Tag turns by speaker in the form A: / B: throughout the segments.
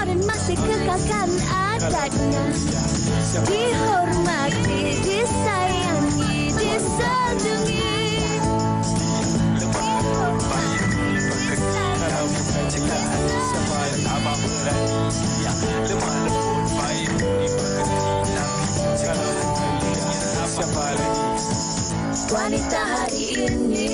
A: dan masih kekalkan adatnya. Dihormati, disayangi, disanjungi. Wanita hari ini.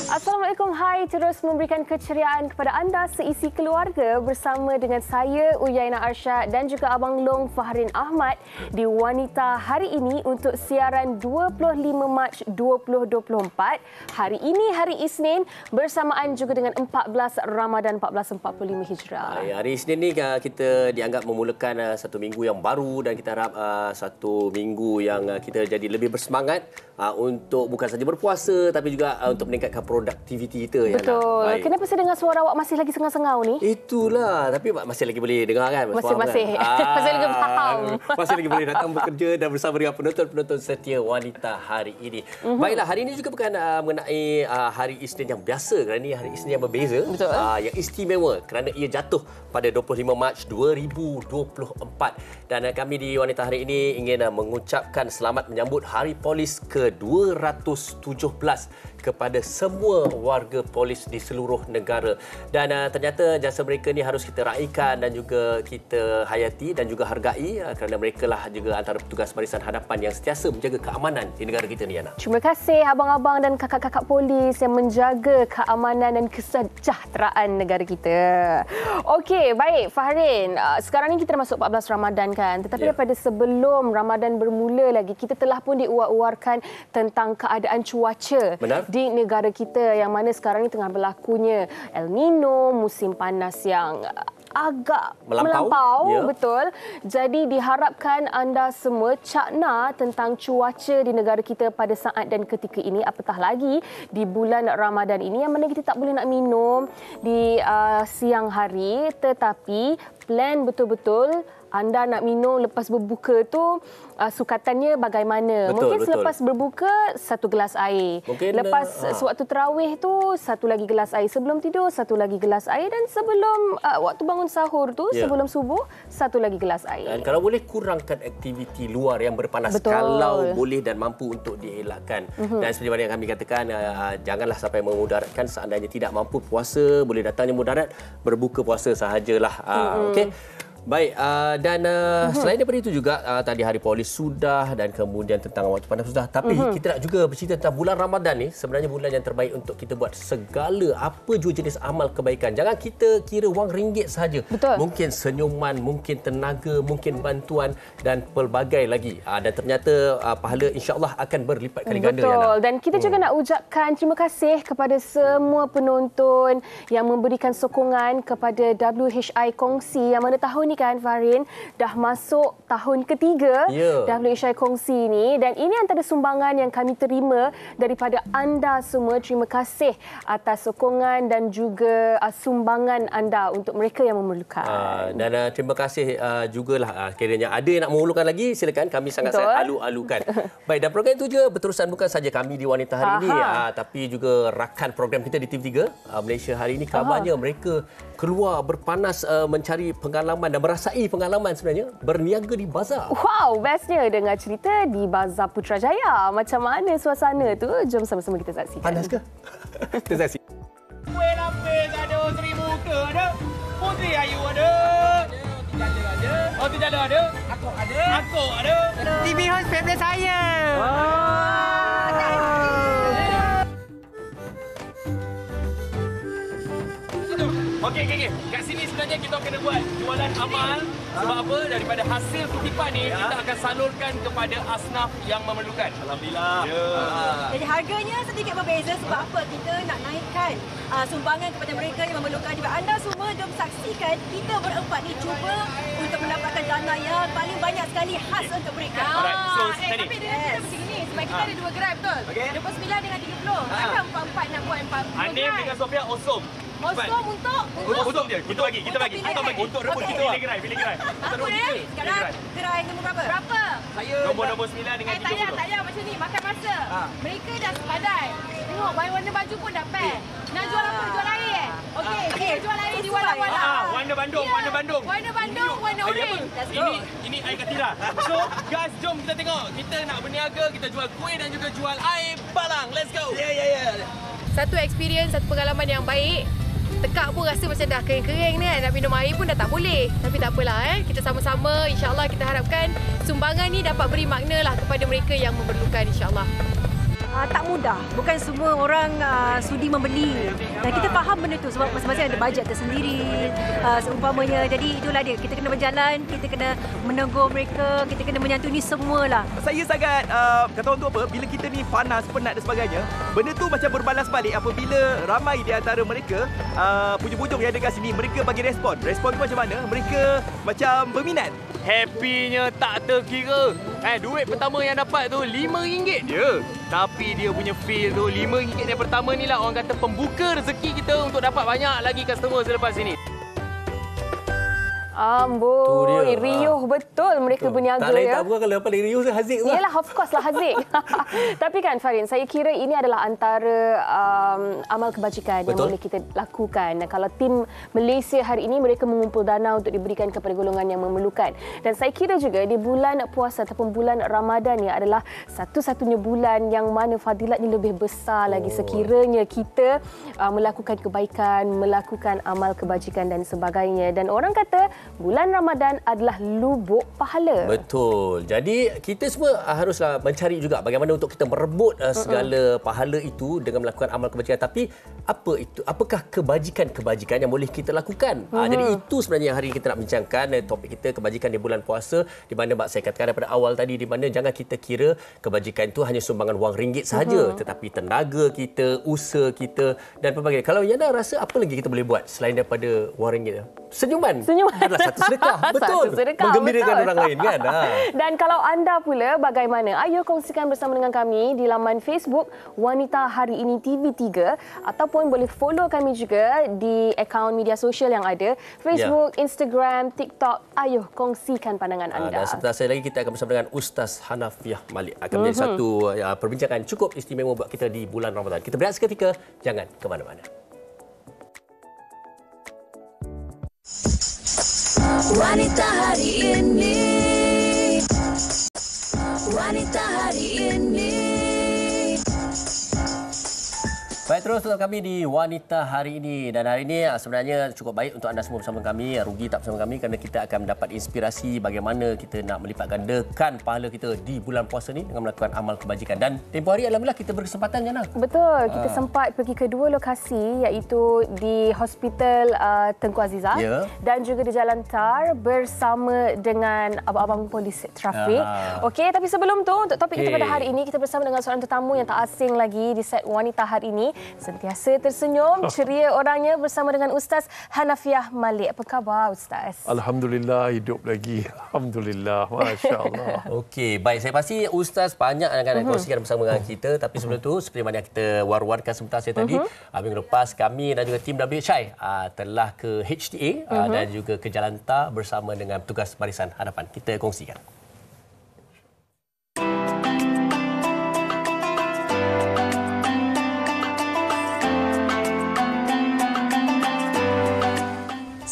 B: Assalamualaikum, hai, terus memberikan keceriaan kepada anda seisi keluarga bersama dengan saya Uyainah Arsyad dan juga Abang Long Fahrin Ahmad di Wanita Hari Ini untuk siaran 25 Mac 2024. Hari ini hari Isnin bersamaan juga dengan 14 Ramadan 1445 Hijrah.
C: Hari Isnin ni kita dianggap memulakan satu minggu yang baru dan kita harap satu minggu yang kita jadi lebih bersemangat untuk bukan saja berpuasa tapi juga untuk meningkatkan produktiviti kita.
B: Betul. Kenapa saya dengar suara awak masih lagi sengau-sengau ni?
C: Itulah. Tapi masih lagi boleh dengar kan?
B: Masih. Masih lagi faham.
C: Masih lagi boleh datang bekerja dan bersama dengan penonton-penonton setia Wanita Hari Ini. Baiklah, hari ini juga bukan mengenai hari Isnin yang biasa kerana ini hari Isnin yang berbeza.
B: Betul.
C: Yang istimewa kerana ia jatuh pada 25 Mac 2024. Dan kami di Wanita Hari Ini ingin mengucapkan selamat menyambut Hari Polis ke-217 kepada semua warga polis di seluruh negara. Dan ternyata jasa mereka ni harus kita raikan dan juga kita hayati dan juga hargai kerana mereka lah juga antara petugas barisan hadapan yang sentiasa menjaga keamanan di negara kita ni, Yana.
B: Terima kasih abang-abang dan kakak-kakak polis yang menjaga keamanan dan kesejahteraan negara kita. Okey, baik Fahrin. Sekarang ni kita dah masuk 14 Ramadan kan. Tetapi daripada sebelum Ramadan bermula lagi, kita telah pun diuar-uarkan tentang keadaan cuaca.
C: Benar.
B: Di negara kita yang mana sekarang ini tengah berlakunya El Nino, musim panas yang agak melampau.
C: Ya.
B: Betul. Jadi diharapkan anda semua cakna tentang cuaca di negara kita pada saat dan ketika ini, apatah lagi di bulan Ramadan ini yang mana kita tak boleh nak minum di siang hari, tetapi plan betul-betul anda nak minum lepas berbuka tu sukatannya bagaimana. Mungkin selepas berbuka satu gelas air. Mungkin lepas sewaktu terawih tu satu lagi gelas air. Sebelum tidur satu lagi gelas air. Dan sebelum waktu bangun sahur tu sebelum subuh satu lagi gelas air.
C: Dan kalau boleh kurangkan aktiviti luar yang berpanas.
B: Betul.
C: Kalau boleh dan mampu untuk dielakkan. Dan seperti mana yang kami katakan, janganlah sampai memudaratkan. Seandainya tidak mampu puasa, boleh datangnya mudarat, berbuka puasa sahajalah. Okey. Baik, dan selain daripada itu juga tadi Hari Polis sudah dan kemudian tentang waktu panas sudah. Tapi kita nak juga bercerita tentang bulan Ramadan ni. Sebenarnya bulan yang terbaik untuk kita buat segala apa jua jenis amal kebaikan. Jangan kita kira wang ringgit sahaja.
B: Betul.
C: Mungkin senyuman, mungkin tenaga, mungkin bantuan dan pelbagai lagi. Dan ternyata pahala insya-Allah akan berlipat kali ganda.
B: Betul. Dan kita juga nak ucapkan terima kasih kepada semua penonton yang memberikan sokongan kepada WHI Kongsi yang mana tahun ni kan Fahrin dah masuk tahun ketiga WHI Kongsi ni, dan ini antara sumbangan yang kami terima daripada anda semua. Terima kasih atas sokongan dan juga sumbangan anda untuk mereka yang memerlukan.
C: Dan terima kasih jugalah kiranya ada yang nak memerlukan lagi, silakan, kami sangat-sangat alu-alukan. Baik, dan program itu juga berterusan bukan saja kami di Wanita Hari Ini tapi juga rakan program kita di TV3 Malaysia Hari Ini. Kabarnya mereka keluar berpanas mencari pengalaman dan merasai pengalaman sebenarnya berniaga di bazar.
B: Wow, bestnya dengar cerita di Bazar Putrajaya. Macam mana suasana tu? Jom sama-sama kita saksikan.
C: Panas ke? Kita saksi.
D: Kuih lapis ada, teri muka ada, putri ayu ada. Oh, tidak ada. Akok ada. TV host favorite saya. Okey. Kat sini sebenarnya kita kena buat jualan amal. Sebab apa? Daripada hasil kutipan ni, kita akan salurkan kepada asnaf yang memerlukan. Alhamdulillah.
E: Jadi harganya sedikit berbeza sebab apa? Kita nak naikkan sumbangan kepada mereka yang memerlukan. Juga anda semua jom saksikan kita berempat ni cuba untuk mendapatkan dana yang paling banyak sekali khas untuk mereka.
D: Alright, so tadi.
E: Tapi dengan kita macam ni, sebab kita ada dua gerai betul? 29 dengan 30. Ada 44 nak buat 40
D: Anim dengan Sofia Osom.
E: Osom untuk
D: dia. Kita bagi. Untuk rebut kita pilih gerai.
E: Apa dia? Sekarang gerai nombor berapa? Berapa?
D: Saya nombor 9 dengan 30.
E: Tak payah macam ni, makan masa. Mereka dah sepadan. Tengok warna baju pun dah pair. Nak jual apa? Jual air Okey, jual air di walau-walau.
D: Warna Bandung, warna Bandung.
E: Warna Bandung, warna oren. Let's go.
D: Ini air katira. So, guys, jom kita tengok. Kita nak berniaga, kita jual kuih dan juga jual air balang. Let's go.
C: Ya.
E: Satu experience, satu pengalaman yang baik. Tekak pun rasa macam dah kering-kering ni kan. Nak minum air pun dah tak boleh. Tapi tak apalah Kita sama-sama insyaAllah kita harapkan sumbangan ni dapat beri makna lah kepada mereka yang memerlukan insyaAllah. Tak mudah. Bukan semua orang sudi membeli. Dan kita faham benda tu sebab masing-masing ada bajet tersendiri. Seumpamanya. Jadi itulah dia. Kita kena berjalan, kita kena menegur mereka, kita kena menyantuni semualah.
F: Saya sangat, kata orang tu apa, bila kita ni panas, penat dan sebagainya, benda tu macam berbalas balik apabila ramai di antara mereka, pujung-pujung yang ada kat sini, mereka bagi respon. Respon tu macam mana? Mereka macam berminat.
D: Happynya tak terkira. Duit pertama yang dapat tu RM5 je. Tapi dia punya feel tu RM5 yang pertama ni lah orang kata pembuka rezeki kita untuk dapat banyak lagi customer selepas ini.
B: Amboi, riuh betul mereka berniaga
C: Tak lain
B: ya.
C: tak bukan kalau paling riuh tu Haziq tu.
B: Yalah, of course lah Haziq. Tapi kan Farin, saya kira ini adalah antara amal kebajikan yang boleh kita lakukan. Kalau tim Malaysia hari ini mereka mengumpul dana untuk diberikan kepada golongan yang memerlukan. Dan saya kira juga di bulan puasa ataupun bulan Ramadan ni adalah satu-satunya bulan yang mana fadilatnya lebih besar lagi sekiranya kita melakukan kebaikan, melakukan amal kebajikan dan sebagainya. Dan orang kata bulan Ramadan adalah lubuk pahala.
C: Betul. Jadi kita semua haruslah mencari juga bagaimana untuk kita merebut segala pahala itu dengan melakukan amal kebajikan. Tapi apa itu? Apakah kebajikan-kebajikan yang boleh kita lakukan? Jadi itu sebenarnya yang hari ini kita nak bincangkan, topik kita kebajikan di bulan puasa, di mana saya katakan daripada awal tadi, di mana jangan kita kira kebajikan itu hanya sumbangan wang ringgit sahaja, tetapi tenaga kita, usaha kita dan pelbagai. Kalau Yana rasa apa lagi kita boleh buat selain daripada wang ringgit? Senyuman adalah satu sedekah. Betul.
B: Satu sedekah,
C: menggembirakan
B: betul.
C: orang lain kan.
B: Dan kalau anda pula bagaimana? Ayo kongsikan bersama dengan kami di laman Facebook Wanita Hari Ini TV3 ataupun boleh follow kami juga di akaun media sosial yang ada, Facebook, Instagram, TikTok. Ayo kongsikan pandangan anda.
C: Dan sebentar saya lagi kita akan bersama dengan Ustaz Hanafiah Malik. Akan menjadi satu perbincangan cukup istimewa buat kita di bulan Ramadan. Kita berehat seketika, jangan ke mana-mana.
A: Wanita hari ini. Wanita hari ini.
C: Baik, terus untuk kami di Wanita Hari Ini. Dan hari ini sebenarnya cukup baik untuk anda semua bersama kami. Rugi tak bersama kami kerana kita akan mendapat inspirasi bagaimana kita nak melipat gandakan pahala kita di bulan puasa ni dengan melakukan amal kebajikan. Dan tempoh hari alhamdulillah kita berkesempatan, Jana.
B: Betul, kita sempat pergi ke dua lokasi iaitu di Hospital Tengku Azizah dan juga di Jalan Tar bersama dengan abang-abang polis trafik. Okey, tapi sebelum tu untuk topik kita pada hari ini, kita bersama dengan seorang tetamu yang tak asing lagi di set Wanita Hari Ini. Sentiasa tersenyum, ceria orangnya bersama dengan Ustaz Hanafiah Malik. Apa khabar Ustaz?
G: Alhamdulillah, hidup lagi. Alhamdulillah, Masya Allah.
C: Okey, baik. Saya pasti Ustaz banyak akan kongsikan bersama dengan kita. Tapi sebelum tu, seperti mana kita war-warkan sebentar saya tadi, minggu lepas kami dan juga tim WHI telah ke HTA dan juga ke Jalan Tar bersama dengan petugas barisan hadapan. Kita kongsikan.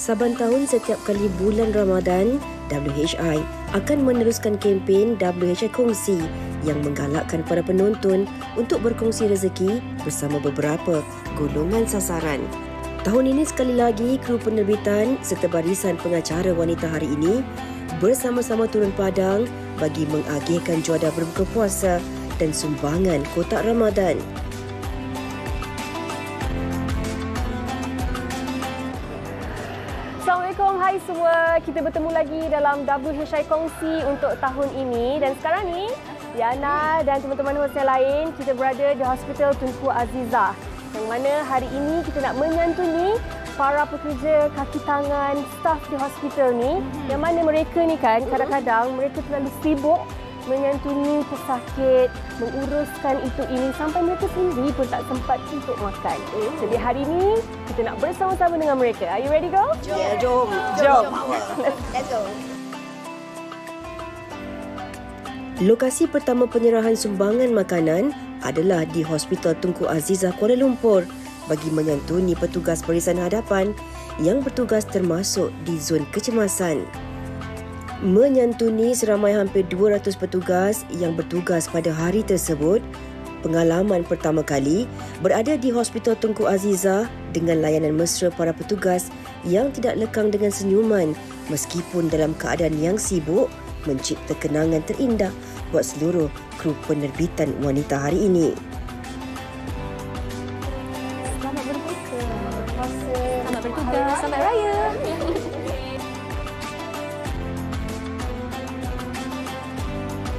H: Saban tahun setiap kali bulan Ramadan, WHI akan meneruskan kempen WHI Kongsi yang menggalakkan para penonton untuk berkongsi rezeki bersama beberapa golongan sasaran. Tahun ini sekali lagi kru penerbitan serta barisan pengacara Wanita Hari Ini bersama-sama turun padang bagi mengagihkan juadah berbuka puasa dan sumbangan kotak Ramadan.
B: Assalamualaikum, hai semua. Kita bertemu lagi dalam WHI Kongsi untuk tahun ini. Dan sekarang ni, Yana dan teman-teman host yang lain, kita berada di Hospital Tengku Azizah. Yang mana hari ini kita nak menyantuni para pekerja kaki tangan, staf di hospital ni. Yang mana mereka ni kan, kadang-kadang mereka terlalu sibuk menyantuni pesakit, menguruskan itu ini sampai mereka sendiri pun tak sempat untuk makan. Jadi hari ini kita nak bersama-sama dengan mereka. Are you ready go?
H: Jom.
B: Let's go.
H: Lokasi pertama penyerahan sumbangan makanan adalah di Hospital Tengku Azizah Kuala Lumpur bagi menyantuni petugas barisan hadapan yang bertugas termasuk di zon kecemasan. Menyantuni seramai hampir 200 petugas yang bertugas pada hari tersebut, pengalaman pertama kali berada di Hospital Tunku Azizah dengan layanan mesra para petugas yang tidak lekang dengan senyuman meskipun dalam keadaan yang sibuk mencipta kenangan terindah buat seluruh kru penerbitan wanita hari ini.
B: Selamat berbuka. Selamat bertugas. Selamat raya.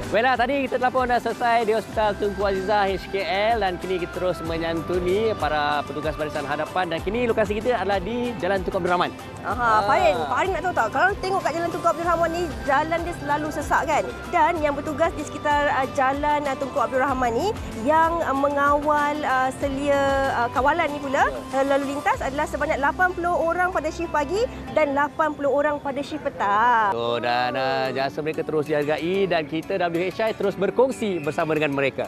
C: Baiklah, tadi kita telah dah selesai di Hospital Tunku Azizah HKL dan kini kita terus menyantuni para petugas barisan hadapan dan kini lokasi kita adalah di Jalan Tunku Abdul Rahman.
E: Farin nak tahu tak, kalau tengok kat Jalan Tunku Abdul Rahman ni, jalan dia selalu sesak kan? Dan yang bertugas di sekitar Jalan Tunku Abdul Rahman ni, yang mengawal selia kawalan ni pula, lalu lintas adalah sebanyak 80 orang pada shift pagi dan 80 orang pada shift petang.
C: Dan jasa mereka terus dihargai dan kita WHI terus berkongsi bersama dengan mereka.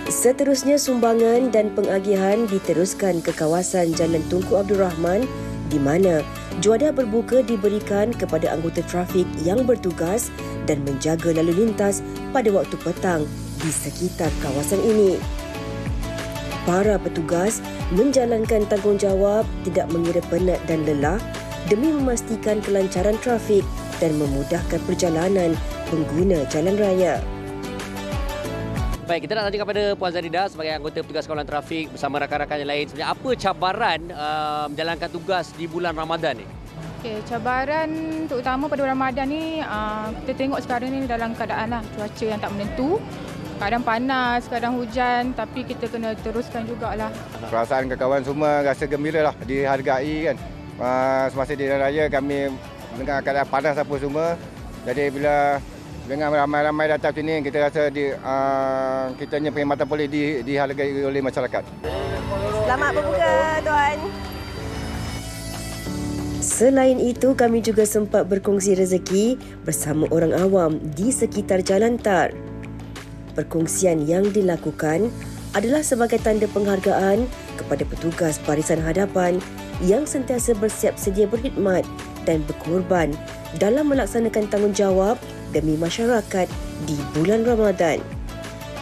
H: Seterusnya, sumbangan dan pengagihan diteruskan ke kawasan Jalan Tunku Abdul Rahman di mana juadah berbuka diberikan kepada anggota trafik yang bertugas dan menjaga lalu lintas pada waktu petang di sekitar kawasan ini. Para petugas menjalankan tanggungjawab tidak mengira penat dan lelah demi memastikan kelancaran trafik dan memudahkan perjalanan pengguna jalan raya.
C: Baik, kita nak tanya kepada Puan Zarida sebagai anggota petugas kawalan trafik bersama rakan-rakan yang lain. Sebenarnya apa cabaran menjalankan tugas di bulan Ramadan ni?
I: Okey, cabaran terutama pada Ramadan ni, kita tengok sekarang ni dalam keadaan cuaca yang tak menentu. Kadang panas, kadang hujan, tapi kita kena teruskan jugalah.
J: Perasaan kawan semua rasa gembira lah, dihargai kan. Semasa di raya kami dengan keadaan panas apa semua. Jadi bila dengan ramai-ramai datang sini, kita rasa kita punya perkhidmatan boleh dihargai oleh masyarakat.
E: Selamat berbuka, Tuan.
H: Selain itu, kami juga sempat berkongsi rezeki bersama orang awam di sekitar Jalan Tar. Perkongsian yang dilakukan adalah sebagai tanda penghargaan kepada petugas barisan hadapan yang sentiasa bersiap sedia berkhidmat dan berkorban dalam melaksanakan tanggungjawab demi masyarakat di bulan Ramadan.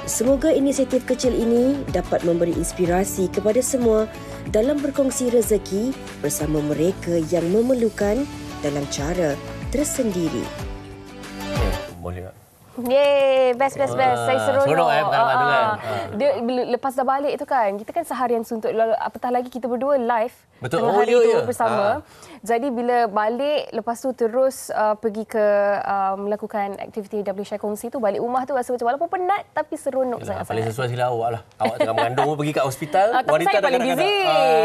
H: Semoga inisiatif kecil ini dapat memberi inspirasi kepada semua dalam berkongsi rezeki bersama mereka yang memerlukan dalam cara tersendiri.
C: Boleh tak?
B: Yeay, best. Saya seronok.
C: Seronok pengalaman tu kan.
B: Dia lepas dah balik tu kan, kita kan seharian suntuk, apatah lagi kita berdua live.
C: Betul.
B: Tengah hari tu bersama. Jadi bila balik, lepas tu terus pergi ke melakukan aktiviti WHI kongsi tu, balik rumah tu rasa macam walaupun penat tapi seronok sangat.
C: Paling sesuai sila awak lah. Awak tengah mengandung pun pergi kat hospital.
B: Tapi saya paling busy.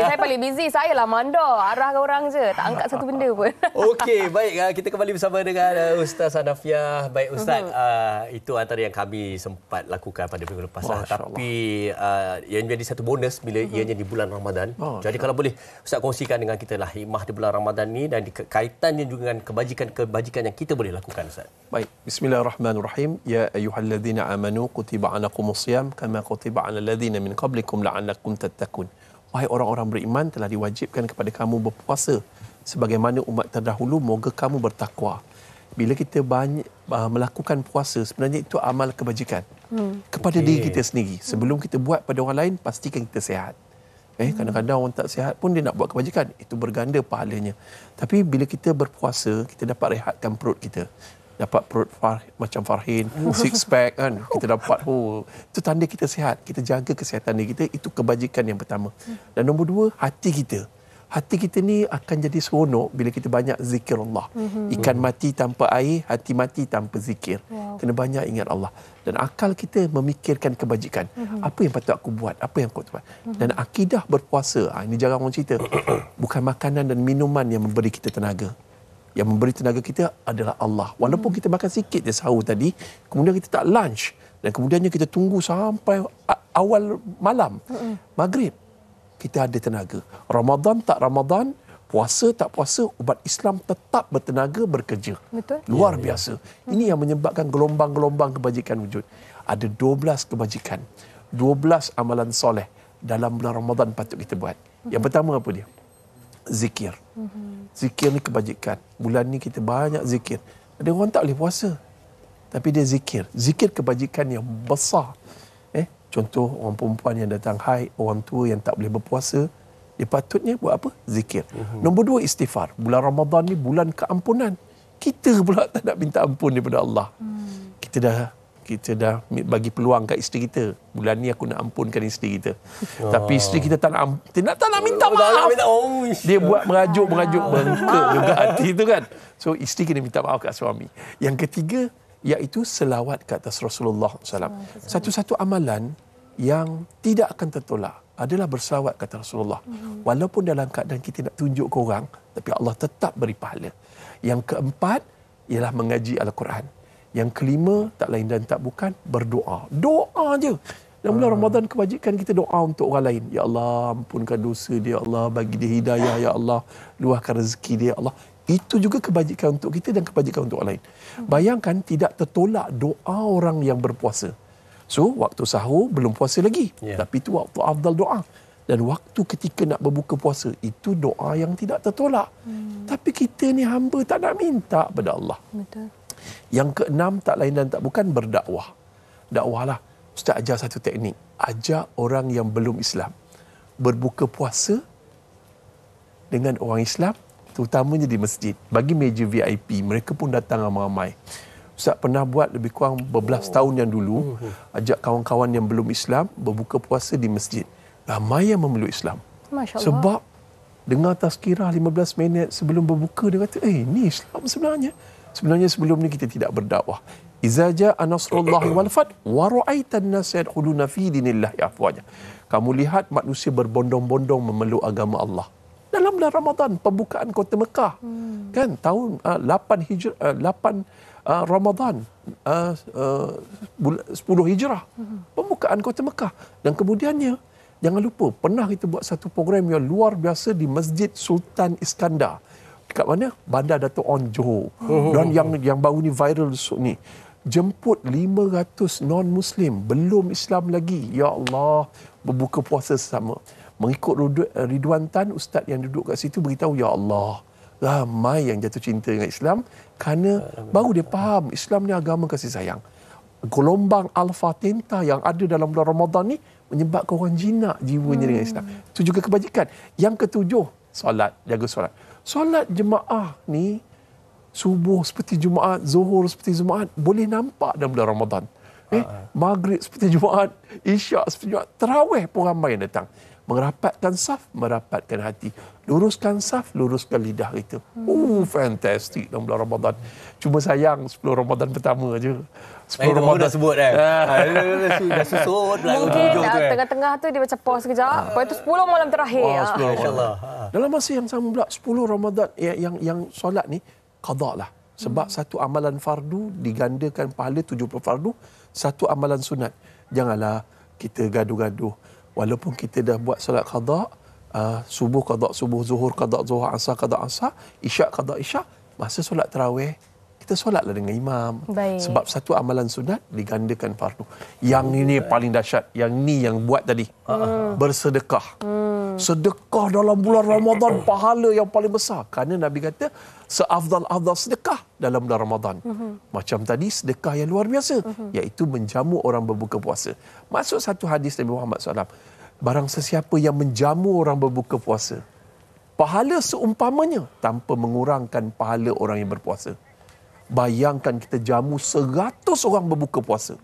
B: Saya paling busy. Saya lah mandor. Arahkan orang je. Tak angkat satu benda pun. Okey,
C: baik. Kita kembali bersama dengan Ustaz Hanafiah. Baik Ustaz, itu antara yang kami sempat lakukan pada minggu lepas. Tapi yang menjadi satu bonus bila ianya di bulan Ramadan. Jadi kalau boleh Ustaz kongsikan dengan kita lah hikmah di bulan Ramadan ni dan kaitannya juga dengan kebajikan yang kita boleh lakukan, Ustaz.
G: Baik, bismillahirrahmanirrahim. Ya ayyuhalladzina amanu kutiba alaikumusiyam kama kutiba alal ladzina min qablikum la'allakum tattaqun. Wahai orang-orang beriman, telah diwajibkan kepada kamu berpuasa sebagaimana umat terdahulu, moga kamu bertakwa. Bila kita banyak melakukan puasa, sebenarnya itu amal kebajikan kepada diri kita sendiri. Sebelum kita buat pada orang lain, pastikan kita sihat. Kadang-kadang orang tak sihat pun dia nak buat kebajikan. Itu berganda pahalanya. Tapi bila kita berpuasa, kita dapat rehatkan perut kita. Dapat perut macam Farhin, six pack kan. Kita dapat, itu tanda kita sihat. Kita jaga kesihatan diri kita, itu kebajikan yang pertama. Dan nombor dua, hati kita. Hati kita ni akan jadi seronok bila kita banyak zikir Allah. Ikan mati tanpa air, hati mati tanpa zikir. Kena banyak ingat Allah. Dan akal kita memikirkan kebajikan. Apa yang patut aku buat? Apa yang aku buat? Dan akidah berpuasa, ini jarang orang cerita. Bukan makanan dan minuman yang memberi kita tenaga. Yang memberi tenaga kita adalah Allah. Walaupun kita makan sikit je sahur tadi, kemudian kita tak lunch. Dan kemudiannya kita tunggu sampai awal malam, maghrib. Kita ada tenaga. Ramadan tak Ramadan, puasa tak puasa, umat Islam tetap bertenaga bekerja.
B: Betul.
G: Luar biasa. Ini yang menyebabkan gelombang-gelombang kebajikan wujud. Ada 12 kebajikan, 12 amalan soleh dalam bulan Ramadan patut kita buat. Yang pertama apa dia? zikir. Zikir ni kebajikan. Bulan ni kita banyak zikir. Ada orang tak boleh puasa, tapi dia zikir. Zikir kebajikan yang besar. Contoh orang perempuan yang datang haid, orang tua yang tak boleh berpuasa, dia patutnya buat apa? Zikir. Nombor 2, istighfar. Bulan Ramadan ni bulan keampunan. Kita pula tak nak minta ampun daripada Allah. Kita dah bagi peluang kat isteri kita. Bulan ni aku nak ampunkan isteri kita. Tapi isteri kita tak nak minta maaf. Dia buat merajuk bengkak juga hati tu kan. So isteri kena minta maaf kat suami. Yang ketiga iaitu selawat ke atas Rasulullah SAW. Satu-satu amalan yang tidak akan tertolak adalah berselawat ke atas Rasulullah. Walaupun dalam keadaan kita nak tunjuk ke orang, tapi Allah tetap beri pahala. Yang keempat ialah mengaji Al-Quran. Yang kelima, tak lain dan tak bukan, berdoa. Doa je. Dalam bulan Ramadan kebajikan kita doa untuk orang lain. Ya Allah, ampunkan dosa dia, ya Allah, bagi dia hidayah, ya Allah, luahkan rezeki dia, ya Allah. Itu juga kebajikan untuk kita dan kebajikan untuk orang lain. Bayangkan tidak tertolak doa orang yang berpuasa. So, waktu sahur belum puasa lagi. Tapi itu waktu afdal doa. Dan waktu ketika nak berbuka puasa, itu doa yang tidak tertolak. Tapi kita ni hamba tak nak minta pada Allah.
B: Betul.
G: Yang keenam, tak lain dan tak bukan, berdakwah. Dakwahlah. Ustaz ajar satu teknik. Ajak orang yang belum Islam berbuka puasa dengan orang Islam, terutamanya di masjid. Bagi meja VIP, mereka pun datang ramai-ramai. Ustaz pernah buat lebih kurang berbelas tahun yang dulu, ajak kawan-kawan yang belum Islam berbuka puasa di masjid. Ramai yang memeluk Islam.
B: Masya Allah.
G: Sebab dengar tazkirah 15 minit sebelum berbuka, dia kata, ni Islam sebenarnya. Sebenarnya sebelum ni kita tidak berdakwah. Iza ja'a nasrullahi wal fath wa ra'aitan nas yadkhuluna fi dinillahi afwaja. Kamu lihat manusia berbondong-bondong memeluk agama Allah. Dalam bulan Ramadan, pembukaan kota Mekah. Kan tahun 8 Ramadan 10 Hijrah. Pembukaan kota Mekah. Dan kemudiannya, jangan lupa, pernah kita buat satu program yang luar biasa di Masjid Sultan Iskandar. Dekat mana? Bandar Dato' On Johor. Dan yang baru ni viral ni. Jemput 500 non-Muslim, belum Islam lagi. Ya Allah, berbuka puasa sama. Mengikut Ridwan Tan, ustaz yang duduk kat situ beritahu, ya Allah, ramai yang jatuh cinta dengan Islam kerana baru dia faham Islam ni agama kasih sayang. Gelombang alfa tenta yang ada dalam bulan Ramadan ni menyebabkan orang jinak jiwanya dengan Islam. Itu juga kebajikan. Yang ketujuh, solat, jaga solat. Solat jemaah ni, subuh seperti Jumaat, zuhur seperti Jumaat, boleh nampak dalam bulan Ramadan. Maghrib seperti Jumaat, Isyak seperti Jumaat, tarawih pun ramai yang datang. Merapatkan saf, merapatkan hati. Luruskan saf, luruskan lidah kita. Fantastic dalam bulan Ramadan. Cuma sayang 10 Ramadan pertama je. 10 Ramadan
C: dah sebut kan. Dah susut lah.
B: Mungkin tengah-tengah tu dia macam pause sekejap. Lepas tu 10 malam terakhir.
G: 10 Ramadan. Dalam masa yang sama pula 10 Ramadan yang solat ni qada lah. Sebab satu amalan fardu digandakan pahala 70 fardu, satu amalan sunat. Janganlah kita gaduh-gaduh. Walaupun kita dah buat solat qada, subuh qada subuh, zuhur qada zuhur, asar qada asar, isyak qada isyak, masa solat tarawih kita solatlah dengan imam.
B: Baik.
G: Sebab satu amalan sunat digandakan fardu. Yang ini paling dahsyat, yang ni yang buat tadi. Bersedekah. Sedekah dalam bulan Ramadan pahala yang paling besar. Kerana Nabi kata seafdal-afdal sedekah dalam bulan Ramadan. Macam tadi sedekah yang luar biasa, iaitu menjamu orang berbuka puasa. Masuk satu hadis Nabi Muhammad SAW, barang sesiapa yang menjamu orang berbuka puasa, pahala seumpamanya tanpa mengurangkan pahala orang yang berpuasa. Bayangkan kita jamu 100 orang berbuka puasa,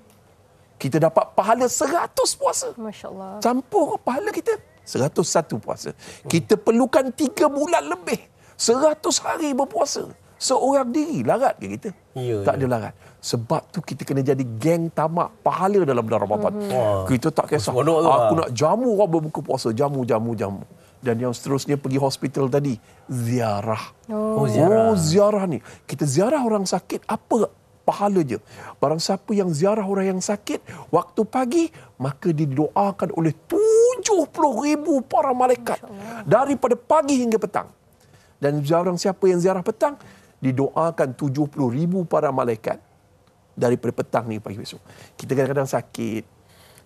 G: kita dapat pahala 100 puasa.
B: Masya Allah.
G: Campur pahala kita 101 puasa. Kita perlukan 3 bulan lebih, 100 hari berpuasa. Seorang diri, larat ke kita? Tak ada larat. Sebab tu kita kena jadi geng tamak pahala dalam bulan Ramadan. Kita tak kisah, aku nak jamu orang berbuka puasa, jamu. Dan yang seterusnya pergi hospital tadi, ziarah. Ziarah ni. Kita ziarah orang sakit, apa pahala je. Barang siapa yang ziarah orang yang sakit waktu pagi, maka didoakan oleh 70,000 para malaikat daripada pagi hingga petang. Dan barang siapa yang ziarah petang, didoakan 70,000 para malaikat daripada petang ni pagi besok. Kita kadang-kadang sakit,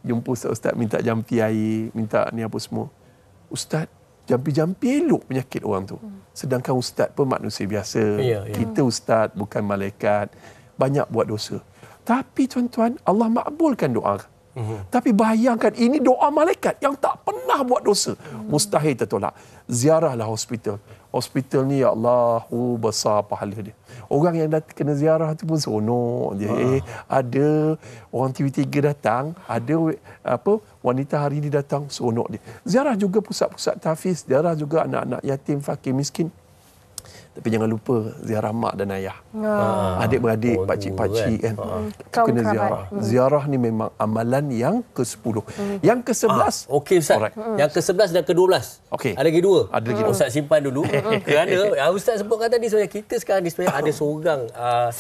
G: jumpa ustaz minta jampi air, minta ni apa semua. Ustaz, jampi-jampi elok penyakit orang tu. Sedangkan ustaz pun manusia biasa. Kita ustaz bukan malaikat. Banyak buat dosa. Tapi tuan-tuan, Allah makbulkan doa. Tapi bayangkan ini doa malaikat yang tak pernah buat dosa. Mustahil tertolak. Ziarahlah hospital. Hospital ni ya Allah, besar pahala dia. Orang yang kena ziarah tu pun seronok dia. Ada orang TV3 datang, ada wanita hari ni datang, seronok dia. Ziarah juga pusat-pusat tahfiz, ziarah juga anak-anak yatim, fakir, miskin. Tapi jangan lupa ziarah mak dan ayah. Adik-beradik, pakcik-pakcik kan. Kena ziarah. Ziarah ni memang amalan yang ke-10. Yang ke-11.
C: Okey Ustaz. Yang ke-11 dan ke-12.
G: Okey.
C: Ada lagi dua.
G: Ada lagi dua.
C: Ustaz simpan dulu. Kerana Ustaz sebutkan tadi sebenarnya kita sekarang ni sebenarnya ada seorang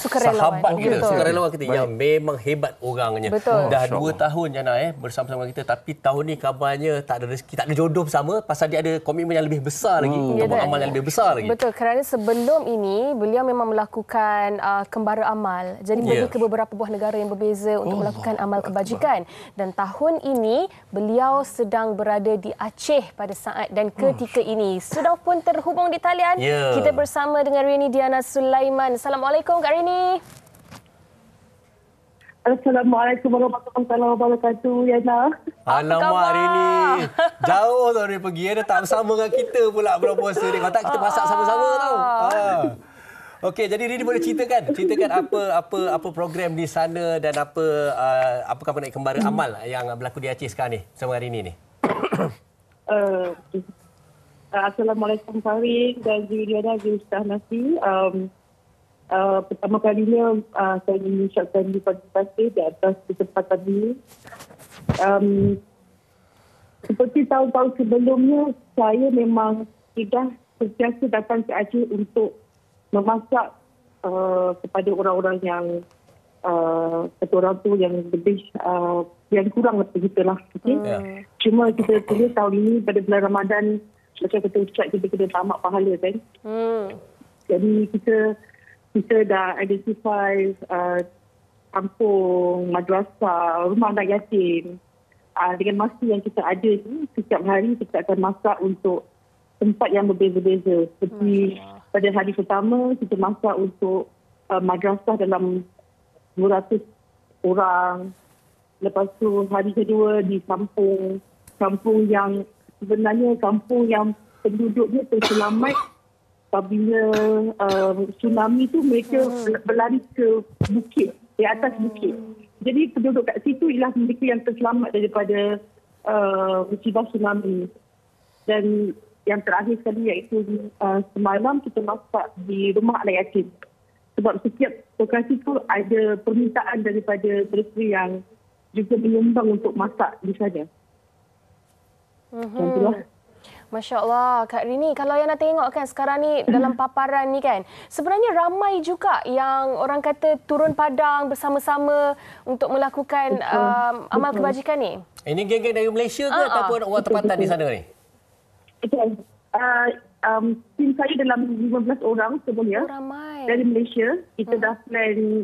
C: sahabat kita, sukarelawan kita yang memang hebat orangnya. Dah 2 tahun Jana bersama-sama kita, tapi tahun ni kabarnya tak ada rezeki, tak ada jodoh bersama pasal dia ada komitmen yang lebih besar lagi, amal yang lebih besar lagi.
B: Betul, kerana sebelum ini beliau memang melakukan kembara amal. Jadi pergi ke beberapa buah negara yang berbeza untuk melakukan amal kebajikan. Dan tahun ini beliau sedang berada di Aceh pada saat dan ketika ini. Sudah pun terhubung di talian. Kita bersama dengan Rini Diana Sulaiman. Assalamualaikum Kak Rini.
K: Assalamualaikum warahmatullahi wabarakatuh, Yana.
C: Alamak Rini. Jauh tau dia pergi. Dia tak bersama dengan kita pula bulan puasa ni. Kalau tak kita masak sama-sama tau. Okey, jadi Rini boleh ceritakan apa program di sana dan apakah mengenai kembara amal yang berlaku di Aceh sekarang ni sama Rini ni.
K: Assalamualaikum Farid dan Juliana dan Ustaz Nasi. Pertama kalinya saya mengucapkan terima kasih di atas kesempatan ini. Seperti tahun-tahun sebelumnya, saya memang tidak sentiasa datang ke Aceh untuk memasak kepada orang-orang yang kata orang tu yang lebih yang kurang begitulah. Cuma kita tulis tahun ini pada bulan Ramadan, macam kata Ustaz, kita kena tamak pahala kan. Jadi kita dah identify kampung, madrasah, rumah anak yatim. Dengan masa yang kita ada ni, setiap hari kita akan masak untuk tempat yang berbeza-beza. Seperti pada hari pertama, kita masak untuk madrasah dalam 200 orang. Lepas tu hari kedua di kampung yang sebenarnya kampung yang penduduknya terselamat apabila tsunami tu mereka berlari ke bukit, di atas bukit. Jadi penduduk kat situ ialah mereka yang terselamat daripada musibah tsunami. Dan yang terakhir sekali iaitu semalam kita masak di rumah anak yatim. Sebab setiap lokasi tu ada permintaan daripada mereka yang juga menyumbang untuk masak di sana. Itulah.
B: Masya Allah, Kak Rini, kalau yang nak tengok kan sekarang ni dalam paparan ni kan, sebenarnya ramai juga yang orang kata turun padang bersama-sama untuk melakukan amal kebajikan ni.
C: Ini geng-geng dari Malaysia ke ataupun orang tempatan di sana ni?
K: Betul. Tim saya dalam 15 orang sebenarnya dari Malaysia. Kita dah plan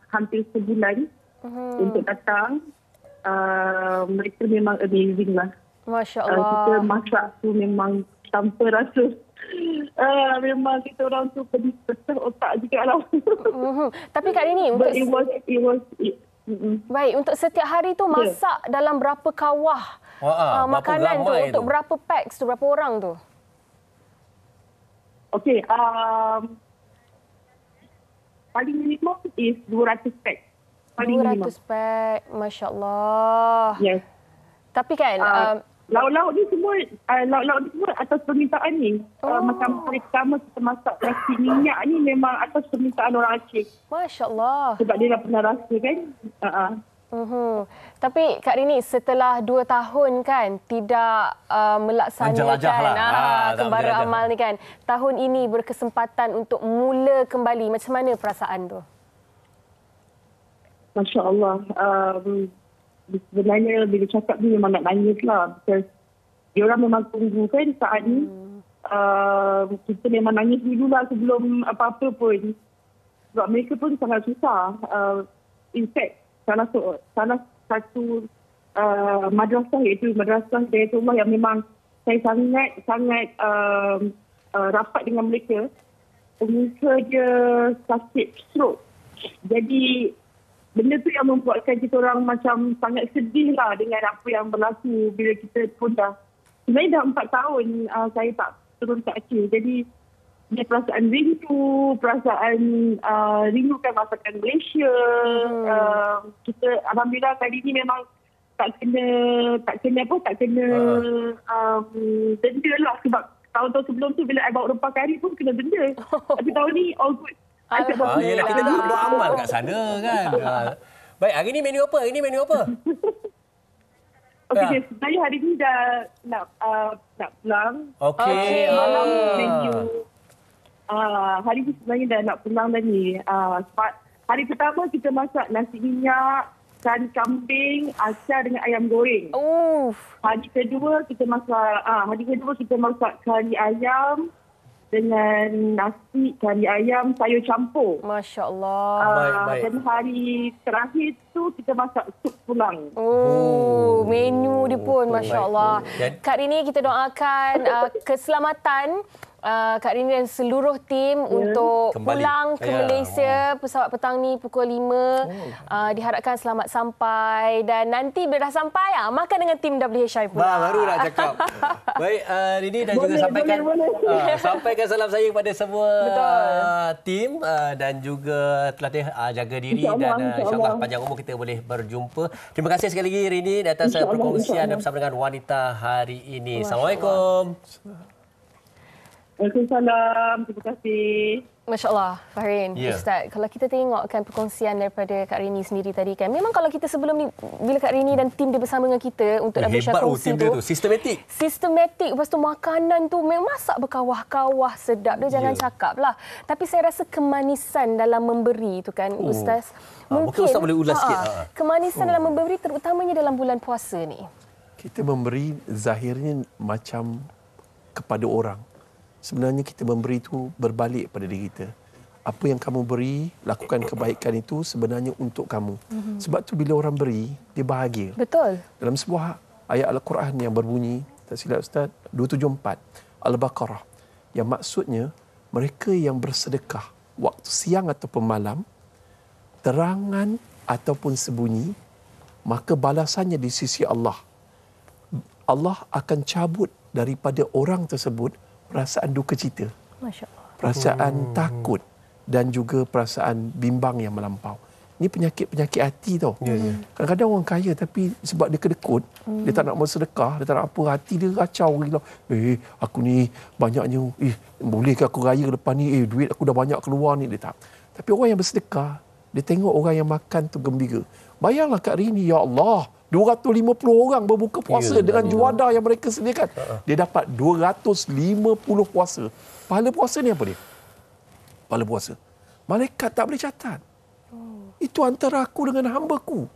K: hampir sebulan untuk datang. Mereka memang amazing lah.
B: Masya Allah.
K: Kita masak tu memang tanpa rasa. Memang kita orang tu pedih besar otak juga lah.
B: Tapi Kak Rini, untuk baik, untuk setiap hari tu masak dalam berapa kawah makanan tu, untuk berapa packs tu, berapa orang tu?
K: Okey, paling minimum is 200 pack.
B: 200 pack, Masya Allah.
K: Yes.
B: Tapi kan
K: lauk-lauk ni semua atas permintaan ni. Macam hari pertama kita masak nasi minyak ni memang atas permintaan orang Aceh.
B: Masya Allah.
K: Sebab dia dah pernah rasa kan.
B: Tapi Kak Rini, setelah 2 tahun kan tidak melaksanakan kembara amal ni kan, tahun ini berkesempatan untuk mula kembali. Macam mana perasaan tu?
K: Masya Allah. Sebenarnya bila cakap ni memang nak nangis lah. Because diorang memang tunggu kan saat ni. Kita memang nangis dulu lah sebelum apa-apa pun. Sebab mereka pun sangat susah. In fact, salah satu madrasah iaitu Madrasah Dayatullah yang memang saya sangat rapat dengan mereka. Pengusaha dia sakit stroke. Jadi benda tu yang membuatkan kita orang macam sangat sedih lah dengan apa yang berlaku bila kita pun sebenarnya dah 4 tahun saya tak turun kat Aceh. Jadi dia perasaan rindukan masakan Malaysia. Kita alhamdulillah kali ni memang tak kena denda lah, sebab tahun-tahun sebelum tu bila I bawa rempah kari pun kena denda. Tapi tahun ni all good.
C: Yelah, kita dah beramal kat sana kan. Baik, hari ni menu apa?
K: Okey, saya hari ni dah nak pulang.
C: Okey.
K: Malam menu. Hari ni sebenarnya dah nak pulang dah ni. Hari pertama kita masak nasi minyak, kari kambing, acar dengan ayam goreng. Hari kedua kita masak kari ayam dengan nasi, kari ayam, sayur campur.
B: Masya Allah.
C: Baik.
K: Dan hari terakhir tu kita masak sup tulang.
B: Menu dia pun Masya Allah. Kak Rini, kita doakan keselamatan Kak Rini dan seluruh tim untuk pulang ke Malaysia. Pesawat petang ni pukul 5. Diharapkan selamat sampai. Dan nanti bila dah sampai, makan dengan tim WHI pula.
C: Baru nak cakap. Baik, Rini dan juga sampaikan salam saya kepada semua tim dan juga terlatih jaga diri dan insyaAllah panjang umur kita boleh berjumpa. Terima kasih sekali lagi Rini atas perkongsian bersama dengan wanita hari ini. Assalamualaikum.
K: Waalaikumsalam. Terima kasih.
B: Masya Allah, Fahrin, Ustaz. Kalau kita tengokkan perkongsian daripada Kak Rini sendiri tadi kan, memang kalau kita sebelum ni, bila Kak Rini dan tim dia bersama dengan kita untuk WHI kongsi tu, sistematik. Lepas tu makanan tu memang masak berkawah-kawah, sedap. Dia jangan cakap lah. Tapi saya rasa kemanisan dalam memberi tu kan, Ustaz.
C: Mungkin Ustaz boleh ulas sikit.
B: Kemanisan dalam memberi terutamanya dalam bulan puasa ni.
G: Kita memberi zahirnya macam kepada orang. Sebenarnya kita memberi itu berbalik pada diri kita. Apa yang kamu beri, lakukan kebaikan itu sebenarnya untuk kamu. Sebab tu bila orang beri, dia bahagia.
B: Betul.
G: Dalam sebuah ayat Al-Quran yang berbunyi, tak silap Ustaz, 274 Al-Baqarah, yang maksudnya mereka yang bersedekah waktu siang ataupun malam, terangan ataupun sembunyi, maka balasannya di sisi Allah. Allah akan cabut daripada orang tersebut perasaan duka cita, perasaan takut dan juga perasaan bimbang yang melampau. Ini penyakit-penyakit hati tau. Kadang-kadang orang kaya tapi sebab dia kedekut, dia tak nak bersedekah, dia tak nak apa, hati dia kacau gila. Aku ni banyaknya, boleh ke aku raya depan ni, duit aku dah banyak keluar ni, dia tak. Tapi orang yang bersedekah, dia tengok orang yang makan tu gembira. Bayanglah Kak Rini, ya Allah, 250 orang berbuka puasa dengan juadah yang mereka sediakan. Dia dapat 250 puasa. Pahala puasa ni apa dia? Pahala puasa. Malaikat tak boleh catat. Itu antara aku dengan hamba-Ku.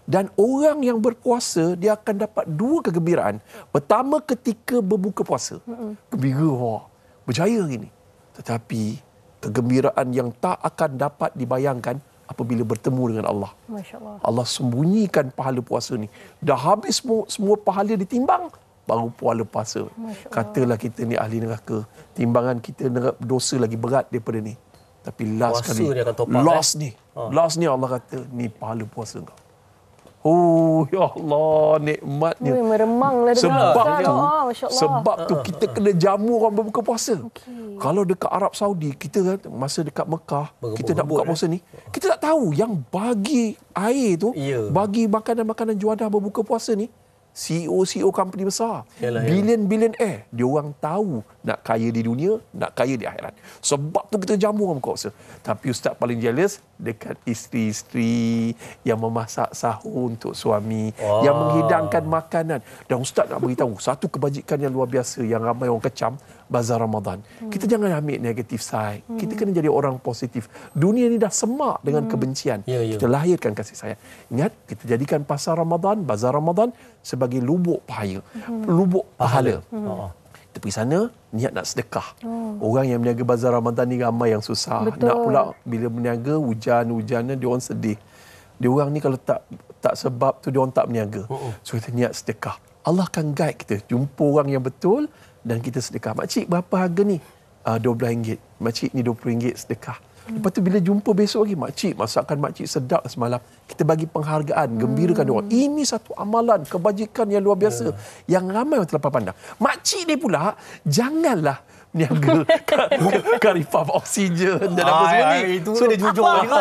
G: Dan orang yang berpuasa, dia akan dapat 2 kegembiraan. Pertama ketika berbuka puasa. Gembira, berjaya ini. Tetapi kegembiraan yang tak akan dapat dibayangkan apabila bertemu dengan Allah.
B: Masya Allah.
G: Allah sembunyikan pahala puasa ni. Dah habis semua pahala ditimbang, baru pahala puasa. Katalah kita ni ahli neraka, timbangan kita dosa lagi berat daripada ni. Tapi last ni Allah kata, ni pahala puasa kau. Oh, ya Allah, nikmatnya.
B: Meremanglah
G: sebab tu kita kena jamu orang berbuka puasa. Kalau dekat Arab Saudi, kita kan masa dekat Mekah, kita nak buka puasa ni, kita tak tahu yang bagi air tu, bagi makanan-makanan juadah berbuka puasa ni, CEO company besar, bilion-bilionaire, dia orang tahu nak kaya di dunia, nak kaya di akhirat. Sebab tu kita jamu orang buka puasa. Tapi Ustaz paling jealous dekat isteri-isteri yang memasak sahur untuk suami, yang menghidangkan makanan. Dan Ustaz nak beritahu satu kebajikan yang luar biasa yang ramai orang kecam, Bazar Ramadan. Kita jangan ambil negatif side. Kita kena jadi orang positif. Dunia ni dah semak dengan kebencian. Kita lahirkan kasih sayang. Ingat, kita jadikan pasar Ramadan, Bazar Ramadan sebagai lubuk pahala. Lubuk pahala. Kita pergi sana, niat nak sedekah. Orang yang meniaga Bazar Ramadan ni ramai yang susah. Betul. Nak pula bila meniaga hujan-hujanan, dia orang sedih. Dia orang ni kalau tak sebab tu dia orang tak meniaga. So kita niat sedekah. Allah akan guide kita. Jumpa orang yang betul dan kita sedekah. Makcik, berapa harga ni? RM12. Makcik, ni RM20 sedekah. Lepas tu bila jumpa besok lagi, makcik, masakan makcik sedap semalam. Kita bagi penghargaan, gembirakan orang. Ini satu amalan, kebajikan yang luar biasa. Yang ramai orang terlepas pandang. Makcik ni pula, janganlah niaga karifaf oksigen dan apa semua ni.
C: Itu dia jujur juga.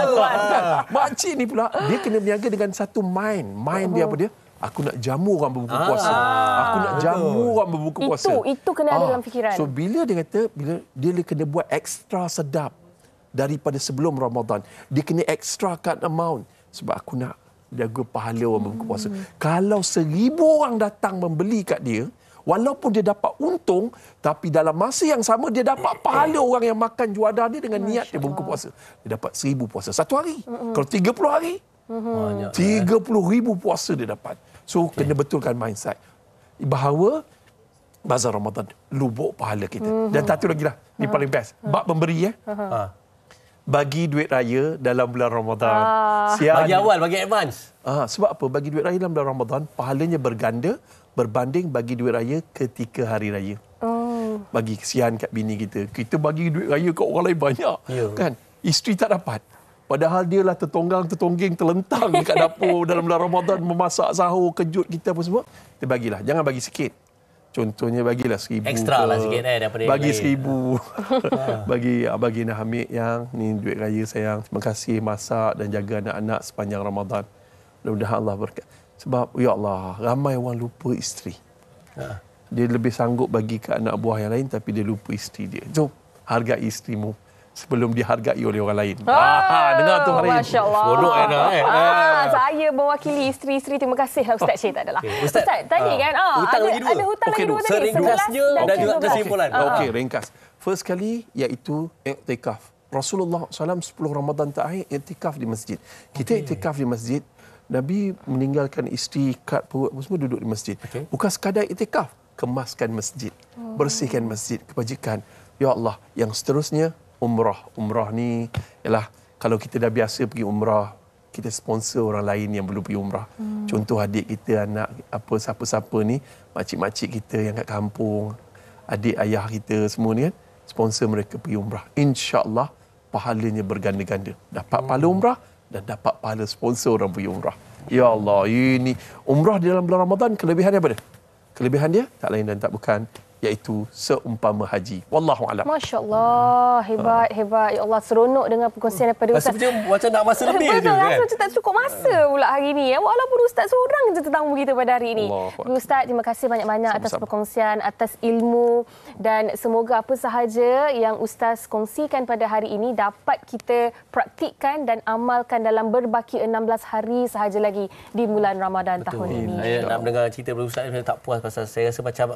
G: Makcik ni pula, dia kena berniaga dengan satu mind. Mind dia apa dia? Aku nak jamu orang berbuka puasa. Aku nak jamu orang berbuka puasa.
B: Itu kena ada dalam fikiran.
G: So bila dia kata, bila dia kena buat ekstra sedap daripada sebelum Ramadan. Dia kena extra cut amount. Sebab aku nak jaga pahala orang berbuka puasa. Kalau 1,000 orang datang membeli kat dia, walaupun dia dapat untung, tapi dalam masa yang sama dia dapat pahala orang yang makan juadah dia dengan niat dia berbuka puasa. Dia dapat 1,000 puasa satu hari. Kalau 30 hari, 30,000 puasa dia dapat. So kena betulkan mindset. Bahawa bazar Ramadan lubuk pahala kita. Dan satu lagi lah, ni paling best. Bab memberi bagi duit raya dalam bulan Ramadan.
C: Bagi awal, bagi advance.
G: Sebab apa? Bagi duit raya dalam bulan Ramadan, pahalanya berganda berbanding bagi duit raya ketika hari raya. Bagi kesian kat bini kita. Kita bagi duit raya kat orang lain banyak. Kan? Isteri tak dapat. Padahal dia lah tertongging, terlentang dekat dapur dalam bulan Ramadan, memasak sahur, kejut kita apa semua. Kita bagilah. Jangan bagi sikit. Contohnya bagilah 1,000.
C: Ekstra lah sikit daripada
G: bagi 1,000. bagi nak ambil yang ni duit raya sayang. Terima kasih masak dan jaga anak-anak sepanjang Ramadan. Mudah-mudahan Allah berkat. Sebab ya Allah, ramai orang lupa isteri. Dia lebih sanggup bagi ke anak buah yang lain tapi dia lupa isteri dia. Jom hargai isterimu sebelum dihargai oleh orang lain. Dengar tu Farid.
B: Masya Allah.
C: Bodoh
B: Saya mewakili isteri-isteri. Terima kasih Ustaz Syed. Tak adalah. Ustaz tadi kan
C: hutang lagi dua.
B: Ada hutang lagi dua tadi.
C: Seringkasnya dan juga kesimpulan.
G: Okey, ringkas. First kali iaitu iktikaf. Rasulullah SAW 10 Ramadan terakhir iktikaf di masjid. Kita iktikaf di masjid. Nabi meninggalkan isteri, kat perut semua duduk di masjid. Bukan sekadar iktikaf, kemaskan masjid, bersihkan masjid, kebajikan. Ya Allah, yang seterusnya umrah. Umrah ni ialah kalau kita dah biasa pergi umrah, kita sponsor orang lain yang belum pergi umrah. Contoh adik kita, anak apa siapa-siapa ni, makcik-makcik kita yang kat kampung, adik ayah kita semua ni kan, sponsor mereka pergi umrah. InsyaAllah pahalanya berganda-ganda. Dapat pahala umrah dan dapat pahala sponsor orang pergi umrah. Ya Allah, ini umrah di dalam bulan Ramadan, kelebihannya apa dia? Kelebihan dia tak lain dan tak bukan iaitu seumpama haji. Wallahu a'lam.
B: Masya-Allah, hebat. Ya Allah, seronok dengan perkongsian daripada Ustaz.
C: Macam nak masa lebih je kan.
B: Betul, macam tak cukup masa pula hari ni. Walaupun Ustaz seorang je tetamu kita pada hari ini. Ustaz, terima kasih banyak-banyak atas perkongsian, atas ilmu dan semoga apa sahaja yang Ustaz kongsikan pada hari ini dapat kita praktikkan dan amalkan dalam berbaki 16 hari sahaja lagi di bulan Ramadan tahun ini.
C: Saya nak mendengar cerita daripada Ustaz, saya tak puas pasal saya rasa macam